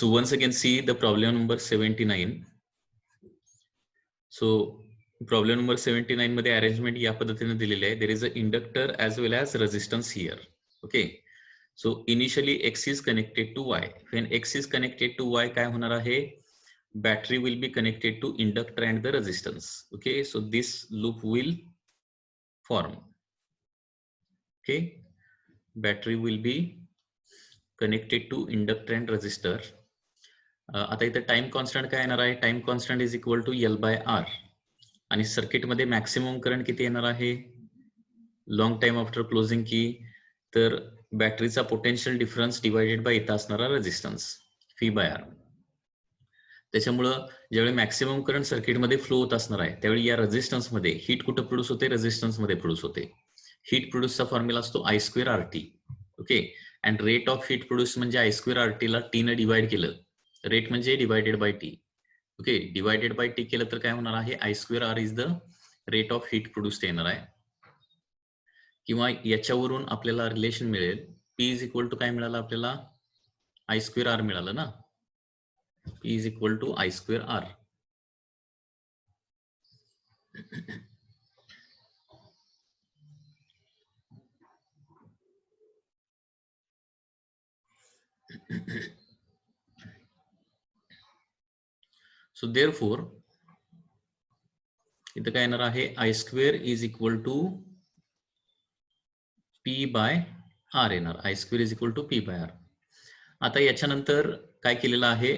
So once again, see the problem number 79. So problem number 79 मध्ये arrangement या पद्धतीने दिलेली आहे. There is an inductor as well as resistance here. Okay. So initially X is connected to Y. When X is connected to Y, काय होणार आहे? Battery will be connected to inductor and the resistance. Okay. So this loop will form. Okay. Battery will be connected to inductor and resistor. आता इथे time constant काय येणार आहे? Time constant is equal to L/R. आणि circuit मध्ये maximum current किती येणार आहे लॉंग टाइम आफ्टर क्लोजिंग की? तर बॅटरीचा पोटेन्शियल डिफरन्स डिवायडेड बाय इथं असणारा रेझिस्टन्स V/R. त्याच्यामुळं ज्यावेळी मॅक्सिमम करंट सर्किटमध्ये फ्लो होत असणार आहे त्यावेळी या रेझिस्टन्स मध्ये हीट कुठं प्रोड्यूस होते? रेझिस्टन्स मध्ये प्रोड्यूस होते. हीट प्रोड्यूसचा फॉर्म्युला असतो I²RT. Okay. And rate of heat produce म्हणजे I²RT ला T ने डिवाइड केलं. रेट म्हणजे divided by T. Okay. Divided by T केलं तर काय होणार आहे? I²R is the rate of heat produce येणार आहे. किंवा याच्यावरून आपल्याला रिलेशन मिळेल P इज इक्वल टू काय मिळालं आपल्याला? I²R मिळालं ना. P is equal to I²R. So therefore इथं काय येणार आहे? I² is equal to P/R येणार. I² is equal to P/R. आता याच्यानंतर काय केलेलं आहे?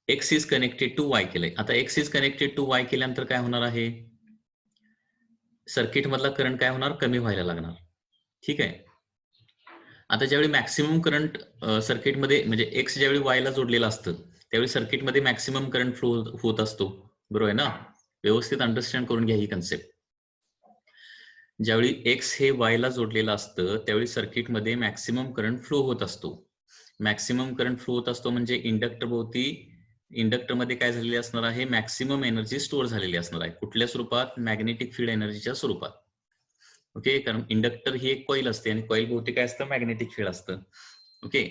X is connected to Y केलंय. आता X is connected to Y केल्यानंतर काय होणार आहे? सर्किट मधला करंट काय होणार? कमी व्हायला लागणार. ठीक आहे. आता ज्यावेळी मॅक्सिमम करंट सर्किटमध्ये म्हणजे X ज्यावेळी Y ला जोडलेलं असतं त्यावेळी सर्किटमध्ये मॅक्सिमम करंट फ्लो होत असतो. बरोबर आहे ना? व्यवस्थित अंडरस्टँड करून घ्या ही कन्सेप्ट. ज्यावेळी X हे Y ला जोडलेलं असतं त्यावेळी सर्किटमध्ये मॅक्सिमम करंट फ्लो होत असतो. मॅक्सिमम करंट फ्लो होत असतो म्हणजे इंडक्टर भोवती इंडक्टरमध्ये काय झालेली असणार आहे? मॅक्सिमम एनर्जी स्टोअर झालेली असणार आहे. कुठल्या स्वरूपात? मॅग्नेटिक फील्ड एनर्जीच्या स्वरूपात. ओके. कारण इंडक्टर ही एक कॉईल असते आणि कॉईल भोवती काय असतं? मॅग्नेटिक फील्ड असतं. ओके.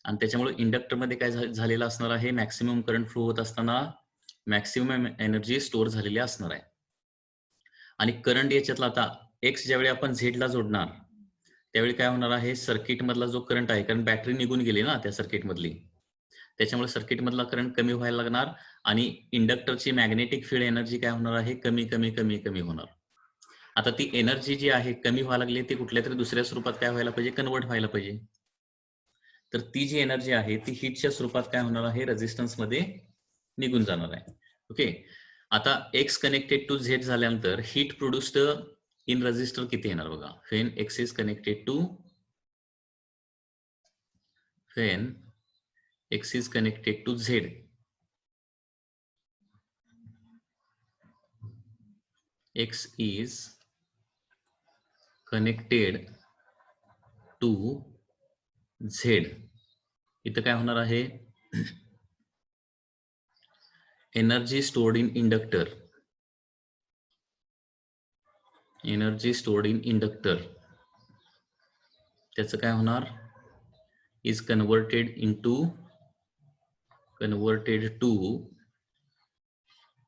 आणि त्याच्यामुळे इंडक्टरमध्ये काय झालेलं असणार आहे? मॅक्सिमम करंट फ्लो होत असताना मॅक्सिमम एनर्जी स्टोअर झालेली असणार आहे. आणि करंट याच्यातला आता X ज्यावेळी आपण Z ला जोडणार त्यावेळी काय होणार आहे? सर्किट मधला जो करंट आहे, कारण बॅटरी निघून गेली ना त्या सर्किट मधली, त्याच्यामुळे सर्किट मधला करंट कमी व्हायला लागणार आणि इंडक्टरची मॅग्नेटिक फील्ड एनर्जी काय होणार आहे? कमी कमी कमी कमी होणार. आता ती एनर्जी जी आहे कमी व्हायला लागली ती कुठल्या तरी दुसऱ्या स्वरूपात काय व्हायला पाहिजे? कन्वर्ट व्हायला पाहिजे. तर ती जी एनर्जी आहे ती हीटच्या स्वरूपात काय होणार आहे? रेझिस्टन्स मध्ये निघून जाणार आहे. ओके. आता X कनेक्टेड टू Z झाल्यानंतर हीट प्रोड्युस्ड इन रेझिस्टर किती येणार बघा? when X is connected to Z, X is connected to Z, इथं काय होणार आहे? Energy stored in inductor, energy stored in inductor त्याचं काय होणार? Is converted to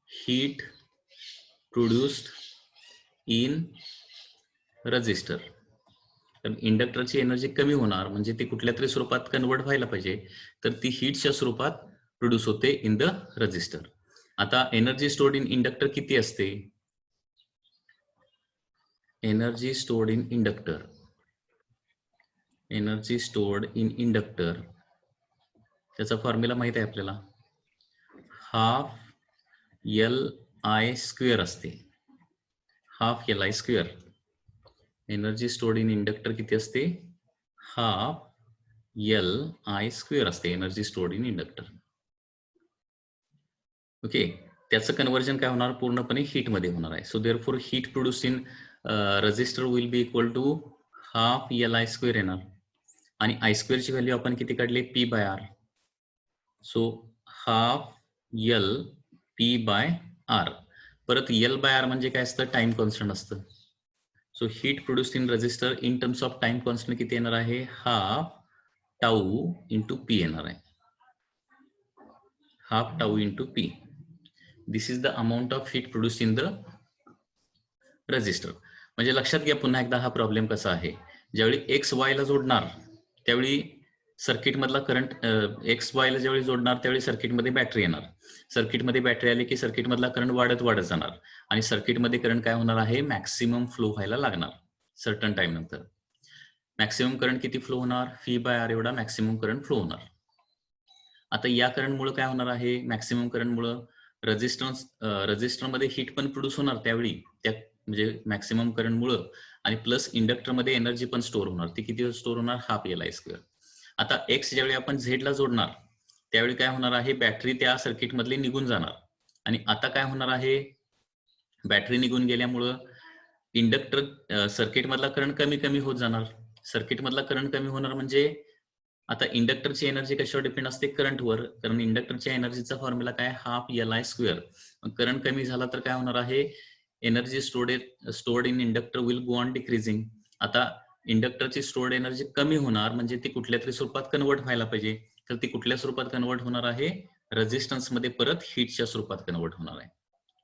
heat produced in resistor. कारण इंडक्टरची एनर्जी कमी होणार म्हणजे ती कुठल्या तरी स्वरूपात कन्वर्ट व्हायला पाहिजे, तर ती हीटच्या स्वरूपात प्रोड्यूस होते इन द रेझिस्टर. आता एनर्जी स्टोर्ड इन इंडक्टर किती असते? Energy stored in inductor, energy stored in inductor त्याचा फॉर्म्युला माहित आहे आपल्याला. हाफ Li² असते. Half Li². Energy stored in inductor किती असते? हाफ Li² असते energy stored in inductor. Okay. त्याचं कन्व्हर्जन काय होणार? पूर्णपणे हीट मध्ये होणार आहे. So therefore heat produce in resistor will be equal to half Li² येणार. आणि I² ची व्हॅल्यू आपण किती काढली? P/R. So half P/R. परत L/R म्हणजे काय असतं? टाइम कॉन्स्टंट असतं. So heat produced in resistor in terms of time constant किती येणार आहे? हाफ टाऊ इंटू P येणार आहे. half tau into P. This is the amount of heat produced in the resistor. म्हणजे लक्षात घ्या पुन्हा एकदा हा प्रॉब्लेम कसा आहे. ज्यावेळी एक्स वाय ला जोडणार त्यावेळी सर्किट मधला करंट एक्स वाय ला ज्यावेळी जोडणार त्यावेळी सर्किटमध्ये बॅटरी येणार. सर्किटमध्ये बॅटरी आली की सर्किट मधला करंट वाढत जाणार आणि सर्किटमध्ये करंट काय होणार आहे, मॅक्सिमम फ्लो व्हायला लागणार सर्टन टाइम नंतर. मॅक्सिमम करंट किती फ्लो होणार, V/R एवढा मॅक्सिमम करंट फ्लो होणार. आता या करंटमुळे काय होणार आहे, मॅक्सिमम करंटमुळे रजिस्टरमध्ये हीट पण प्रोड्यूस होणार त्यावेळी त्या म्हणजे मॅक्सिमम करंटमुळे, आणि प्लस इंडक्टरमध्ये एनर्जी पण स्टोअर होणार. ती किती स्टोअर होणार, हाफ Li². आता एक्स ज्यावेळी आपण झेडला जोडणार त्यावेळी काय होणार आहे, बॅटरी त्या सर्किट मधली निघून जाणार आणि आता काय होणार आहे, बॅटरी निघून गेल्यामुळं इंडक्टर सर्किट मधला करंट कमी कमी होत जाणार. सर्किट मधला करंट कमी होणार म्हणजे आता इंडक्टरची एनर्जी कशावर डिपेंड असते, करंटवर. कारण इंडक्टरच्या एनर्जीचा फॉर्म्युला काय, हाफ Li². करंट कमी झाला तर काय होणार आहे, energy stored in inductor will go on decreasing. आता इंडक्टरची स्टोर्ड एनर्जी कमी होणार म्हणजे ती कुठल्या तरी स्वरूपात कन्वर्ट व्हायला पाहिजे. तर ती कुठल्या स्वरूपात कन्वर्ट होणार आहे, रेझिस्टन्स मध्ये परत हीटच्या स्वरूपात कन्वर्ट होणार आहे.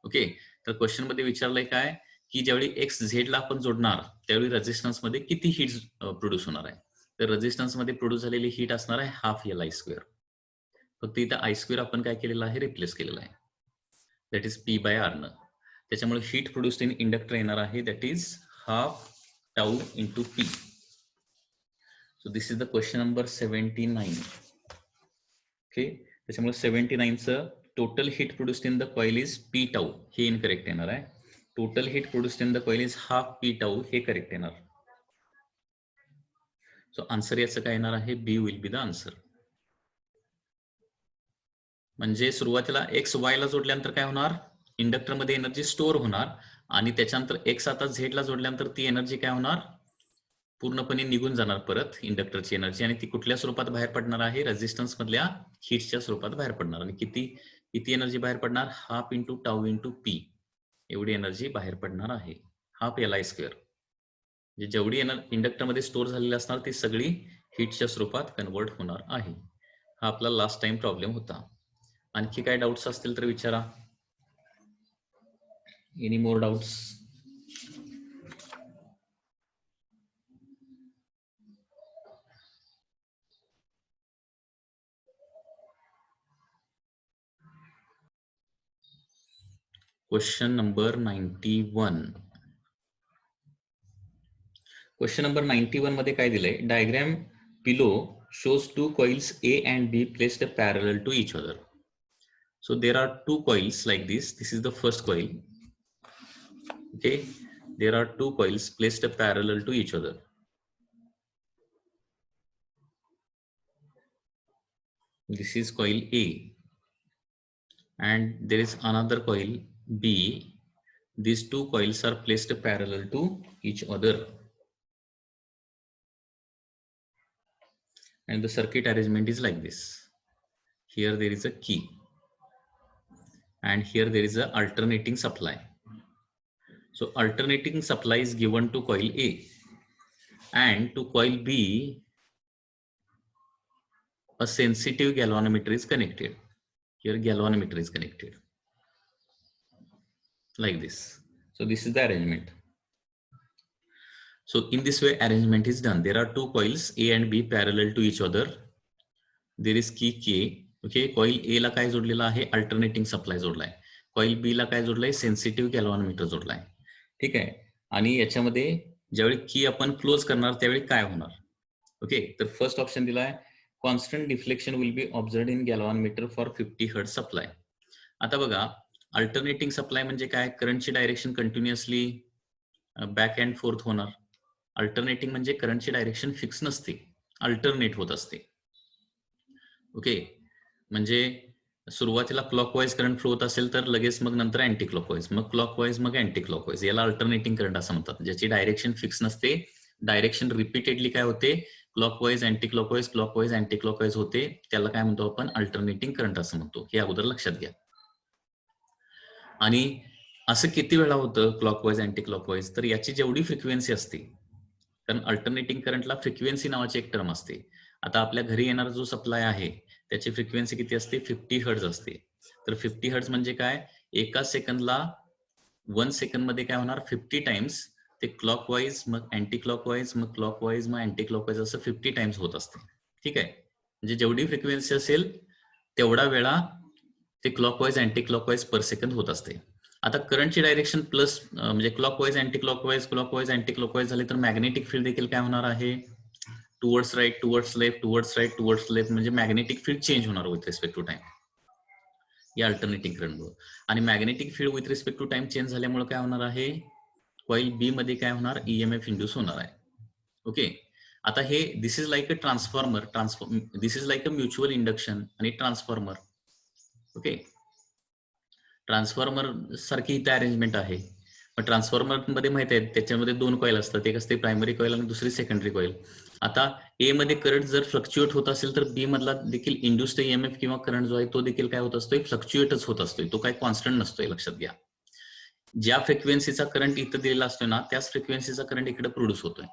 ओके, तर क्वेश्चन मध्ये विचारलंय काय की ज्यावेळी एक्स झेडला आपण जोडणार त्यावेळी रेझिस्टन्स मध्ये किती हीट प्रोड्यूस होणार आहे. तर रेझिस्टन्स मध्ये प्रोड्यूस झालेली हीट असणार आहे हाफ Li². फक्त इथं I² आपण काय केलेलं आहे, रिप्लेस केलेलं आहे, दॅट इज P/R न. त्याच्यामुळे हीट प्रोड्यूस्ड इन इंडक्टर येणार आहे that is half tau into P. So this is the question number 79. Okay, त्याच्यामुळे 79 चं total heat produced in the coil is P tau हे इनकरेक्ट येणार आहे. Total heat produced in the coil is half P tau हे correct येणार. So answer याचं काय येणार आहे, बी विल बी द आन्सर. म्हणजे सुरुवातीला एक्स वाय ला जोडल्यानंतर काय होणार, इंडक्टर मध्ये एनर्जी स्टोअर होणार आणि त्याच्यानंतर एक्स आता झेड ला जोडल्यानंतर ती एनर्जी काय होणार, पूर्णपणे निघून जाणार परत इंडक्टरची एनर्जी, आणि ती कुठल्या स्वरूपात बाहेर पडणार आहे, रेझिस्टन्स मधल्या हीटच्या स्वरूपात बाहेर पडणार. आणि किती एनर्जी बाहेर पडणार, half into tau into P एवढी एनर्जी बाहेर पडणार आहे, हाफ Li². जेवढी इंडक्टर मध्ये स्टोअर झालेली असणार ती सगळी हीटच्या स्वरूपात कन्वर्ट होणार आहे. हा आपला लास्ट टाइम प्रॉब्लेम होता. आणखी काय डाऊट्स असतील तर विचारा. Any more doubts? Question number 91. Question number 91 मध्ये काय दिलंय, diagram below shows two coils A and B placed parallel to each other. So there are two coils like this. This is the first coil. Okay, there are two coils placed parallel to each other. This is coil A and there is another coil B. These two coils are placed parallel to each other. And the circuit arrangement is like this. Here there is a key and here there is a alternating supply. So alternating supply is given to coil A and to coil B a sensitive galvanometer is connected. Here galvanometer is connected like this. So this is the arrangement. So in this way arrangement is done. There are two coils A and B parallel to each other. There is key K. Okay, coil A ला काय जोडलेला आहे, alternating supply जोडलाय. Coil B ला काय जोडलाय, sensitive galvanometer जोडलाय. ठीक आहे, आणि याच्यामध्ये ज्यावेळी की आपण क्लोज करणार त्यावेळी काय होणार. ओके, तर फर्स्ट ऑप्शन दिलाय, constant deflection will be observed in galvanometer for 50 hertz supply. आता बघा, अल्टरनेटिंग सप्लाय म्हणजे काय, करंटची direction continuously back and forth होणार. अल्टरनेटिंग म्हणजे करंटची डायरेक्शन फिक्स नसते, अल्टरनेट होत असते. ओके, म्हणजे सुरुवातीला क्लॉकवाईज करंट फ्लो होत असेल तर लगेच मग नंतर अँटी क्लॉकवाईज, मग क्लॉकवाईज, मग अँटी क्लॉकवाईज, याला अल्टरनेटिंग करंट असं म्हणतात. ज्याची डायरेक्शन फिक्स नसते, डायरेक्शन रिपीटेडली काय होते, clockwise anti clockwise, clockwise anti clockwise होते, त्याला काय म्हणतो आपण, अल्टरनेटिंग करंट असं म्हणतो. हे अगोदर लक्षात घ्या. आणि असं किती वेळा होतं क्लॉकवाईज अँटी क्लॉकवाईज, तर याची जेवढी फ्रिक्वेन्सी असते, कारण अल्टरनेटिंग करंटला फ्रिक्वेन्सी नावाची एक टर्म असते. आता आपल्या घरी येणारा जो सप्लाय आहे त्याची फ्रिक्वेन्सी किती असते 50 हर्ट्ज असते. तर 50 हर्ट्ज म्हणजे काय, एका सेकंदला 1 सेकंद मध्ये काय होणार 50 टाइम्स ते क्लॉकवाईज, मग अँटी क्लॉकवाईज, मग क्लॉकवाईज, मग अँटी क्लॉकवाईज असं 50 टाइम्स होत असते. ठीक आहे, म्हणजे जेवढी फ्रिक्वेन्सी असेल तेवढा वेळा ते clockwise anti clockwise per second होत असते. आता करंटची डायरेक्शन प्लस म्हणजे clockwise anti clockwise, clockwise anti clockwise झाले तर मॅग्नेटिक फील्ड देखील काय होणार आहे, towards right, towards left, towards right, towards left, म्हणजे मॅग्नेटिक फील्ड चेंज होणार विथ रिस्पेक्ट टू टाइम या अल्टरनेटिंग करंटमुळे. आणि magnetic field with respect to time change झाल्यामुळे काय होणार आहे, कॉइल बी मध्ये काय होणार, ईएमएफ इंड्यूस होणार आहे. ओके, आता हे this is like a transformer, this is like a mutual induction आणि ट्रान्सफॉर्मर. ओके, ट्रान्सफॉर्मर सारखी इथे अरेंजमेंट आहे. पण ट्रान्सफॉर्मर मध्ये माहिती आहे त्याच्यामध्ये 2 कॉईल असतात, एक असते प्रायमरी कॉईल आणि दुसरी सेकंडरी कॉईल. आता ए मध्ये करंट जर फ्लक्च्युएट होत असेल तर बी मधला देखील इंड्युस्ड ईएमएफ किंवा करंट जो आहे तो देखील काय होत असतोय, फ्लक्च्युएटच होत असतोय, तो काय कॉन्स्टंट नसतोय, लक्षात घ्या. ज्या फ्रिक्वेन्सीचा करंट इथं दिलेला असतोय ना त्याच फ्रिक्वेन्सीचा करंट इकडे प्रोड्यूस होतोय.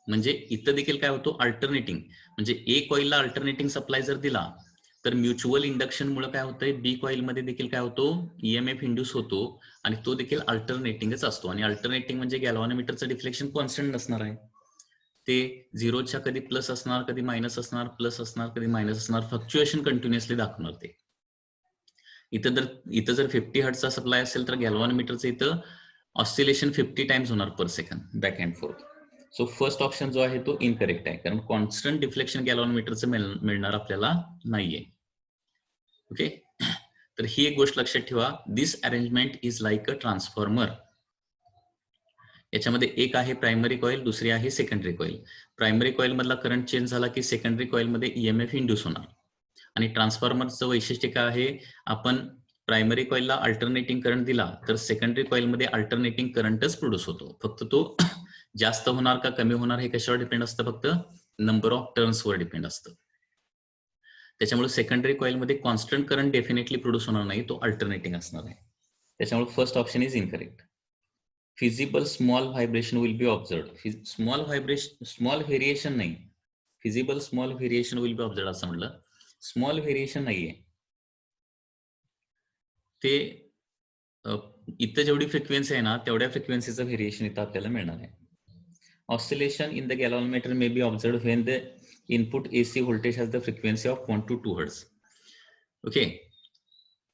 म्हणजे इथं देखील काय होतो, अल्टरनेटिंग, म्हणजे ए कॉईलला अल्टरनेटिंग सप्लाय जर दिला तर म्युच्युअल इंडक्शन मुळे काय होतंय, बी कॉईल मध्ये देखील काय होतो, ईएमएफ इंड्यूस होतो आणि तो देखील अल्टरनेटिंगच असतो. आणि अल्टरनेटिंग म्हणजे गॅल्व्हॅनोमीटरचं डिफ्लेक्शन कॉन्स्टंट नसणार आहे, ते झिरोच्या कधी प्लस असणार, कधी मायनस असणार, प्लस असणार, कधी मायनस असणार, फ्लक्च्युएशन कंटिन्युअसली दाखवणार ते. इथं जर 50 हर्ट्जचा सप्लाय असेल तर गॅल्व्हॅनोमीटरचं इथं ऑस्सिलेशन 50 टाइम्स होणार पर second, back and forth. So first option जो आहे तो इनकरेक्ट आहे, कारण कॉन्स्टंट डिफ्लेक्शन गॅल्व्हॅनोमीटरचं मिळणार आपल्याला नाहीये. ओके, तर ही एक गोष्ट लक्षात ठेवा, this arrangement is like a transformer. याच्यामध्ये एक आहे प्रायमरी कॉईल, दुसरी आहे सेकंडरी कॉईल. प्रायमरी कॉईल मधला करंट चेंज झाला की सेकंडरी कॉईल मध्ये ईएमएफ इंड्यूस होणार. आणि ट्रान्सफॉर्मरचं वैशिष्ट्य काय आहे, आपण प्रायमरी कॉईलला अल्टरनेटिंग करंट दिला तर सेकंडरी कॉईलमध्ये अल्टरनेटिंग करंटच प्रोड्यूस होतो. फक्त तो जास्त होणार का कमी होणार हे कशावर डिपेंड असतं, फक्त नंबर ऑफ टर्न्सवर डिपेंड असतं. त्याच्यामुळे सेकंडरी कॉईलमध्ये कॉन्स्टंट करंट डेफिनेटली प्रोड्यूस होणार नाही, तो अल्टरनेटिंग असणार आहे. त्याच्यामुळे first option is incorrect. Feasible small vibration will be observed. Small variation नाही, feasible small variation will be observed असं म्हटलं. स्मॉल व्हेरिएशन नाहीये, ते इथं जेवढी फ्रिक्वेन्सी आहे ना तेवढ्या फ्रिक्वेन्सीचं व्हेरिएशन इथं आपल्याला मिळणार आहे. Oscillation in the galvanometer may be observed when the input AC voltage has the frequency of 1 to 2 hertz. Okay,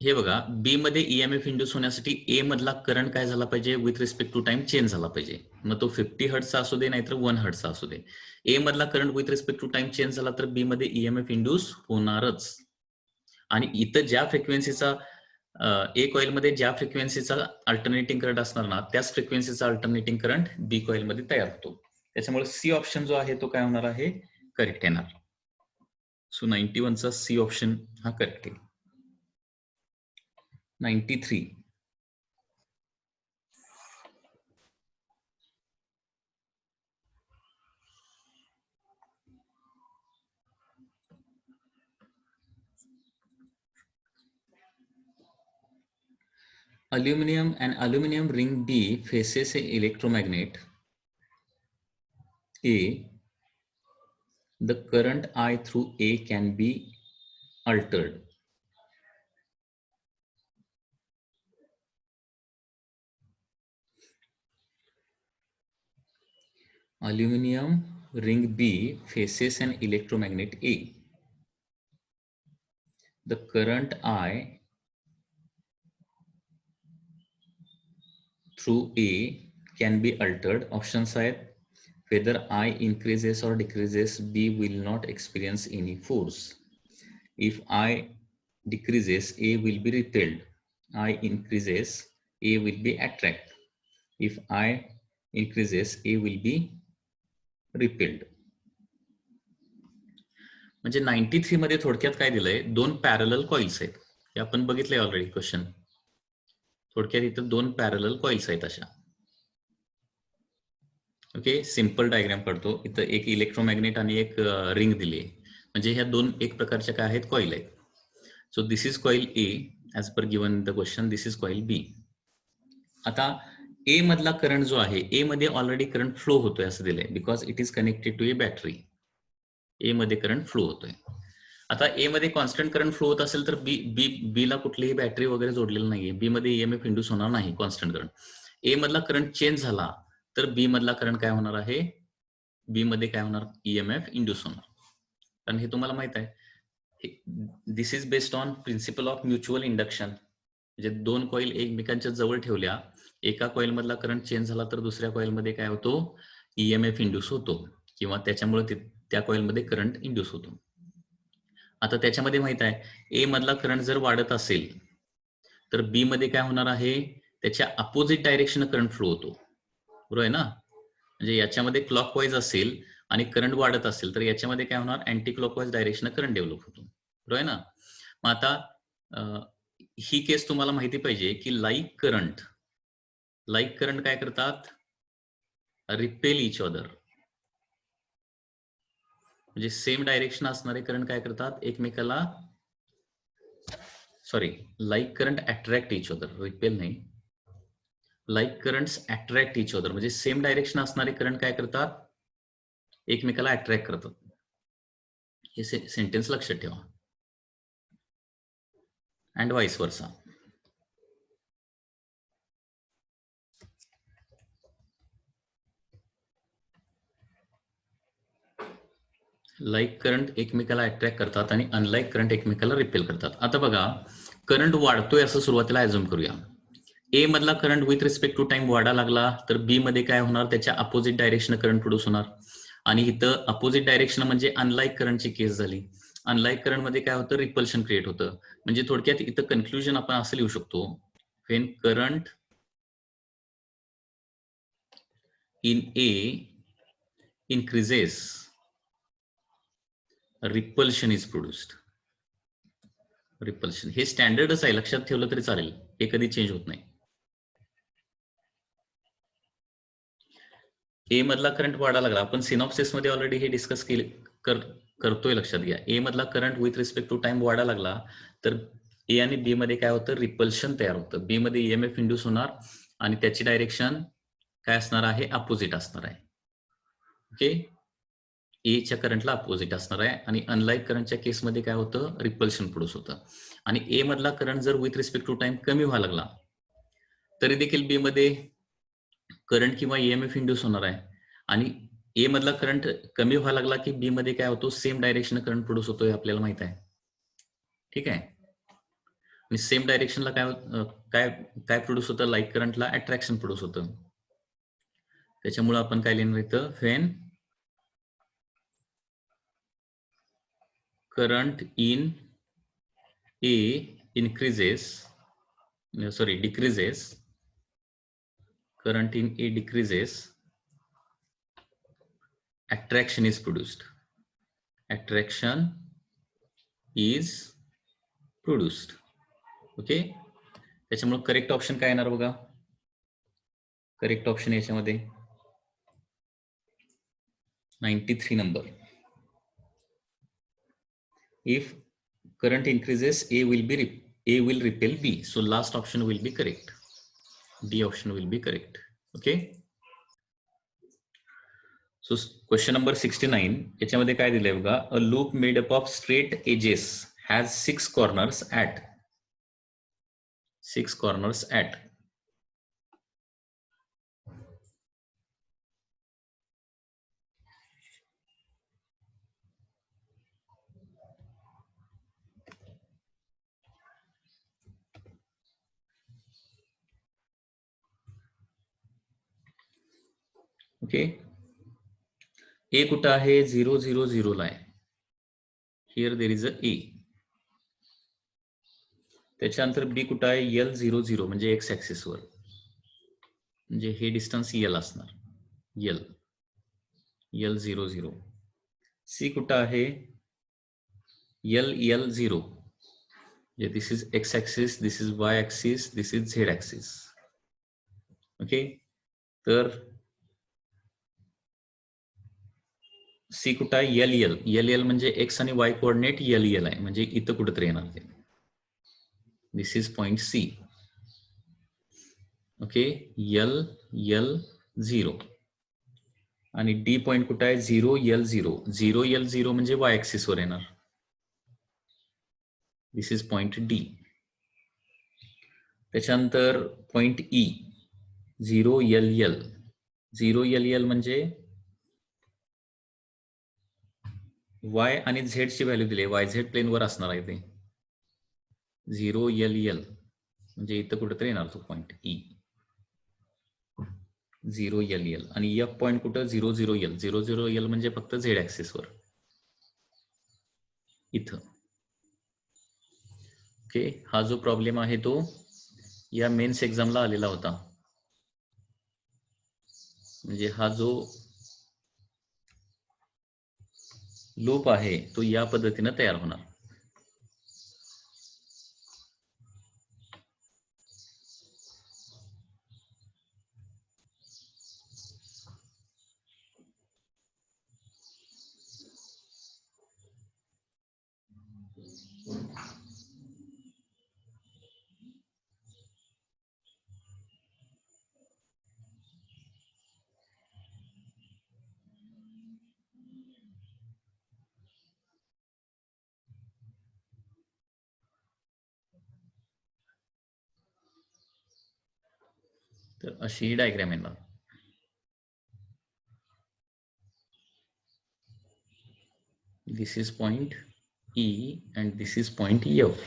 हे बघा, बी मध्ये ईएमएफ इंड्यूस होण्यासाठी ए मधला करंट काय झाला पाहिजे, with respect to time change झाला पाहिजे. मग तो 50 हर्ट्जचा असू दे नाहीतर 1 हर्ट्जचा असू दे. ए मधला current with respect to time change झाला तर बी मध्ये ईएमएफ इंड्यूस होणारच. आणि इथं ज्या फ्रिक्वेन्सीचा ए कॉईल मध्ये ज्या फ्रिक्वेन्सीचा अल्टरनेटिंग करंट असणार ना त्याच फ्रिक्वेन्सीचा अल्टरनेटिंग करंट बी कॉईल मध्ये तयार होतो. त्याच्यामुळे सी ऑप्शन जो आहे तो काय होणार आहे, करेक्ट येणार. सो 91 चा सी ऑप्शन हा करेक्ट आहे. 93. Aluminum and aluminum ring B faces an electromagnet A. The current I through A can be altered. Aluminum ring B faces an electromagnet A. The current I through A can be altered. Options are whether I increases or decreases, B will not experience any force. If I decreases, A will be repelled. I increases, A will be attracted. If I increases, A will be repelled. म्हणजे 93 मध्ये थोडक्यात काय दिलंय, 2 parallel coils आहेत, हे आपण बघितलंय already question. थोडक्यात इथं 2 पॅरलल कॉइल्स आहेत अशा. ओके, सिंपल डायग्राम काढतो. इथं एक इलेक्ट्रोमॅग्नेट आणि एक रिंग दिली आहे, म्हणजे ह्या 2 एक प्रकारच्या काय आहेत, कॉइल आहेत. So this is coil A as per given the question, this is coil B. आता ए मधला करंट जो आहे, ए मध्ये ऑलरेडी करंट फ्लो होतोय असं दिलंय, because it is connected to a battery. A मध्ये करंट फ्लो होतोय. आता ए मध्ये कॉन्स्टंट करंट फ्लो होत असेल तर बी ला कुठलीही बॅटरी वगैरे जोडलेली नाहीये, बी मध्ये ईएमएफ इंड्यूस होणार नाही कॉन्स्टंट करंट. ए मधला करंट चेंज झाला तर बी मधला करंट काय होणार आहे, बी मध्ये काय होणार, ईएमएफ इंड्यूस होणार. कारण हे तुम्हाला माहित आहे, this is based on principle of mutual induction. म्हणजे दोन कॉईल एकमेकांच्या जवळ ठेवल्या, एका कॉईल मधला करंट चेंज झाला तर दुसऱ्या कॉईल मध्ये काय होतो, ईएमएफ इंड्यूस होतो किंवा त्याच्यामुळे त्या कॉईल मध्ये करंट इंड्यूस होतो. आता त्याच्यामध्ये माहित आहे, ए मधला करंट जर वाढत असेल तर बी मध्ये काय होणार आहे, त्याच्या अपोजिट डायरेक्शन करंट फ्लो होतो, बरोबर आहे ना. म्हणजे याच्यामध्ये क्लॉकवाईज असेल आणि करंट वाढत असेल तर याच्यामध्ये काय होणार, anti clockwise direction current develop होतो, बरोबर आहे ना. मग आता ही केस तुम्हाला माहिती पाहिजे की लाईक करंट काय करतात, रिपेल इच अदर. म्हणजे सेम डायरेक्शन असणारे करंट काय करतात, एकमेकाला, sorry, like current attract each other, repel नाही, like currents attract each other. म्हणजे सेम डायरेक्शन असणारे करंट काय करतात, एकमेकाला अट्रॅक्ट करतात. हे सेंटेन्स लक्षात ठेवा. And vice versa. Like current एकमेकाला अट्रॅक्ट करतात आणि अनलाईक करंट एकमेकाला रिपेल करतात. आता बघा, करंट वाढतोय असं सुरुवातीला ऍझ्युम करूया. ए मधला current with respect to time वाढायला लागला तर बी मध्ये काय होणार, त्याच्या अपोजिट डायरेक्शन करंट प्रोड्यूस होणार. आणि इथं अपोजिट डायरेक्शन म्हणजे अनलाईक करंटची केस झाली. अनलाईक करंट मध्ये काय होतं, रिपल्शन क्रिएट होतं. म्हणजे थोडक्यात इथं कन्क्लुजन आपण असं लिहू शकतो, when current in A increases, repulsion is produced. Repulsion हे स्टँडर्डच आहे, लक्षात ठेवलं तरी चालेल, हे कधी चेंज होत नाही. ए मधला करंट वाढायला लागला, आपण सिनॉप्सिस मध्ये ऑलरेडी हे डिस्कस करतोय, लक्षात घ्या. ए मधला current with respect to time वाढायला लागला तर ए आणि बी मध्ये काय होतं, रिपल्शन तयार होतं. बी मध्ये ईएमएफ इंड्यूस होणार आणि त्याची डायरेक्शन काय असणार आहे, अपोजिट असणार आहे. ओके, एच्या करंटला अपोजिट असणार आहे. आणि अनलाईक करंटच्या केसमध्ये काय होतं, रिपल्शन प्रोड्यूस होतं. आणि ए मधला करंट जर विथ रिस्पेक्ट टू टाइम कमी व्हायला लागला तरी देखील बी मध्ये करंट किंवा ईएमएफ इंड्यूस होणार आहे. आणि ए मधला करंट कमी व्हायला लागला की बी मध्ये काय होतो, सेम डायरेक्शन करंट प्रोड्यूस होतोय, आपल्याला माहित आहे. ठीक आहे. आणि सेम डायरेक्शनला काय काय प्रोड्यूस होतं, लाईक करंटला अट्रॅक्शन प्रोड्यूस होतं. त्याच्यामुळे आपण काय लिहिणार इथं, when current in A decreases, current in A decreases, attraction is produced. Attraction is produced. Okay, त्याच्यामुळे करेक्ट ऑप्शन काय येणार बघा, करेक्ट ऑप्शन याच्यामध्ये 93 number. If current increases, A will repel B. So last option will be correct. D option will be correct. Okay. So question number 69. याच्यामध्ये काय दिलंय बघा, a loop made up of straight edges has 6 corners at. Okay, ए कुठं आहे, 0 0 0 ला आहे. Here there is a ए. त्याच्यानंतर बी कुठं आहे, L 0 0 म्हणजे एक्स ऍक्सिस वर, म्हणजे हे डिस्टन्स L असणार, L 0 0. सी कुठं आहे, L 0, म्हणजे this is X axis, this is Y axis, this is Z axis. Okay, तर सी कुठं आहे, L म्हणजे एक्स आणि वाय कोऑर्डिनेट L आहे, म्हणजे इथं कुठेतरी येणार ते. This is point C. Okay, L 0 आणि डी पॉइंट कुठं आहे, 0 L 0 म्हणजे वाय ऍक्सिस वर येणार. This is point D. त्याच्यानंतर पॉइंट ई 0 LL. 0 LL म्हणजे y आणि z ची व्हॅल्यू दिली, YZ प्लेनवर असणार आहे ते. 0 LL म्हणजे इथं कुठेतरी येणार तो पॉइंट ई 0 LL. आणि F पॉइंट कुठं 00L. 00L म्हणजे फक्त Z ऍक्सिसवर इथं. ओके, हा जो प्रॉब्लेम आहे तो या मेन्स एक्झामला आलेला होता. म्हणजे हा जो लूप आहे तो या पद्धतीने तयार होणार. तर अशी ही डायग्राम येणार. This is point E and this is point F.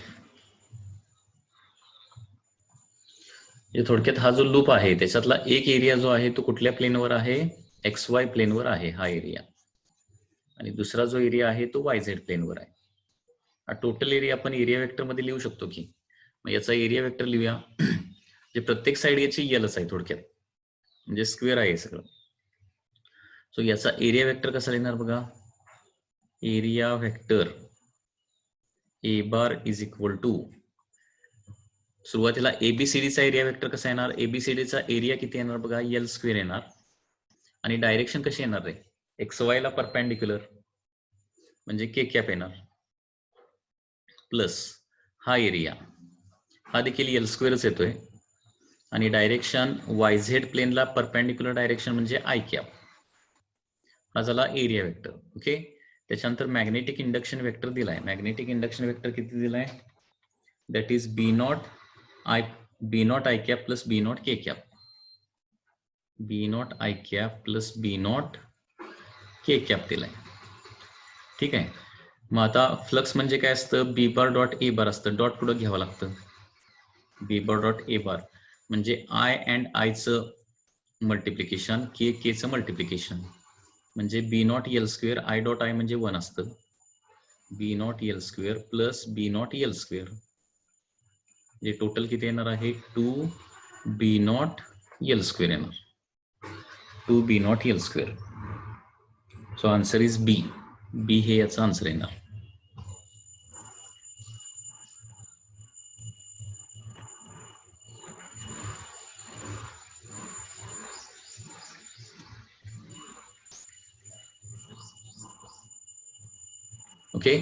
थोडक्यात हा जो लूप आहे त्याच्यातला एक एरिया जो आहे तो कुठल्या प्लेनवर आहे, XY प्लेनवर आहे हा एरिया. आणि दुसरा जो एरिया आहे तो YZ प्लेनवर आहे. हा टोटल एरिया आपण एरिया वेक्टर मध्ये लिहू शकतो की. मग याचा एरिया वेक्टर लिहूया. जे प्रत्येक साइड याची Lच आहे थोडक्यात, म्हणजे स्क्वेअर आहे सगळं. सो याचा एरिया वेक्टर कसा लिहिणार बघा. Area vector A bar is equal to, सुरुवातीला ABCDचा एरिया वेक्टर कसा येणार, ABCDचा एरिया किती येणार बघा, L स्क्वेअर येणार. आणि डायरेक्शन कशी येणार रे, XY ला परपेंडिक्युलर म्हणजे K कॅप येणार, प्लस हा एरिया हा देखील L स्क्वेअरच येतोय. आणि डायरेक्शन YZ प्लेनला परपेंडिक्युलर डायरेक्शन म्हणजे I कॅप. हा झाला एरिया वेक्टर. ओके, त्याच्यानंतर मॅग्नेटिक इंडक्शन वेक्टर दिलाय. मॅग्नेटिक इंडक्शन वेक्टर किती दिलाय, that is B not I cap plus B not K cap. B not I cap plus B not K cap दिलाय. ठीक आहे. मग आता फ्लक्स म्हणजे काय असतं, B बार डॉट A बार असतं, डॉट पुढं घ्यावं लागतं. B बार डॉट A बार म्हणजे I अँड I चं मल्टिप्लिकेशन, K चं मल्टिप्लिकेशन, म्हणजे B not L square, I dot I म्हणजे 1 असतं. B not L square plus B not L square, जे टोटल किती येणार आहे 2B नॉट L स्क्वेअर येणार. 2B not L square. So answer is B हे याचा आन्सर येणार. ओके.